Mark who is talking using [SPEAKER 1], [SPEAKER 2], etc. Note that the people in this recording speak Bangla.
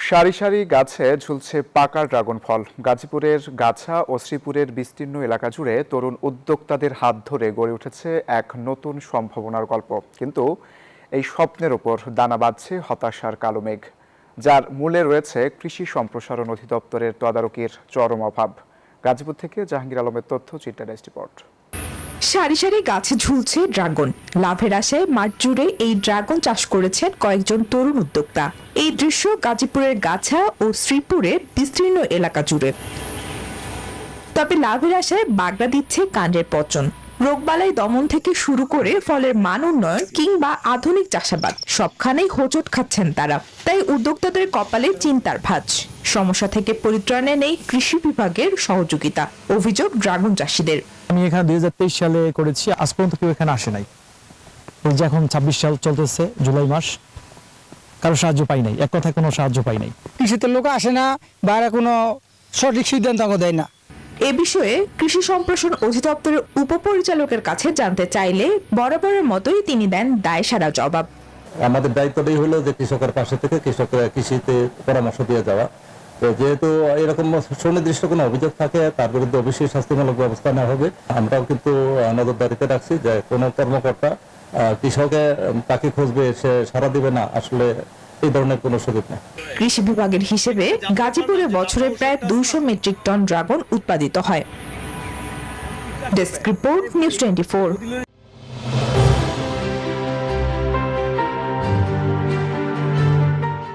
[SPEAKER 1] সারি সারি গাছে ঝুলছে পাকা ড্রাগন ফল। গাজীপুরের গাছা ও শ্রীপুরের বিস্তীর্ণ এলাকা জুড়ে তরুণ উদ্যোক্তাদের হাত ধরে গড়ে উঠেছে এক নতুন সম্ভাবনার গল্প। কিন্তু এই স্বপ্নের ওপর দানা বাঁধছে হতাশার কালো মেঘ, যার মূলে রয়েছে কৃষি সম্প্রসারণ অধিদপ্তরের তদারকির চরম অভাব। গাজীপুর থেকে জাহাঙ্গীর আলমের তথ্য, চিত্রা ডেস্ক রিপোর্ট।
[SPEAKER 2] সারি সারি গাছে ঝুলছে ড্রাগন। লাভের আশায় মাঠ জুড়ে এই ড্রাগন চাষ করেছেন কয়েকজন তরুণ উদ্যোক্তা। এই দৃশ্য গাজীপুরের গাছা ও শ্রীপুরের বিস্তীর্ণ এলাকা জুড়ে। তবে লাভের আশায় বাগড়া দিচ্ছে কাণ্ডের পচন। রোগবালাই দমন থেকে শুরু করে ফলের মান উন্নয়ন কিংবা আধুনিক চাষাবাদ সবখানেই হোঁচট খাচ্ছেন তারা। তাই উদ্যোক্তাদের কপালে চিন্তার ভাঁজ। সমস্যা থেকে পরিত্রাণে নেই কৃষি বিভাগের সহযোগিতা, অভিযোগ ড্রাগন চাষিদের।
[SPEAKER 3] আমি এখানে 2023 সালে করেছি, আজ পর্যন্ত কেউ এখানে আসে নাই। এই যে এখন 26 সাল চলতেছে, জুলাই মাস, কারো সাহায্য পাই নাই, এক কথায় কোনো সাহায্য পাই নাই।
[SPEAKER 4] কৃষিতে লোক আসে না, বাইরে কোনো সঠিক সিদ্ধান্ত দেয় না।
[SPEAKER 2] এ বিষয়ে কৃষি সম্প্রসারণ অধিদপ্তরের উপপরিচালকের কাছে জানতে চাইলে বরাবরের মতোই তিনি দেন দায়সারা জবাব।
[SPEAKER 5] আমাদের দায়িত্বটাই হলো যে কৃষকের পাশে থেকে কৃষিতে পরামর্শ দিয়ে যাওয়া। তো যেহেতু এরকম সুনির্দিষ্ট কোনো অভিযোগ থাকে, তার বিরুদ্ধে অবশ্যই শাস্তিমূলক ব্যবস্থা নেওয়া হবে। আমরাও কিন্তু নজরদারিতে রাখছি যে কোনো কর্মকর্তা কৃষকে তাকে খুঁজবে, সে সাড়া দিবে না, আসলে এই ধরনের কোনো সুযোগ নেই।
[SPEAKER 2] কৃষি বিভাগের হিসেবে গাজীপুরে বছরে প্রায় 200 মেট্রিক টন ড্রাগন উৎপাদিত হয়। Desk report, news 24।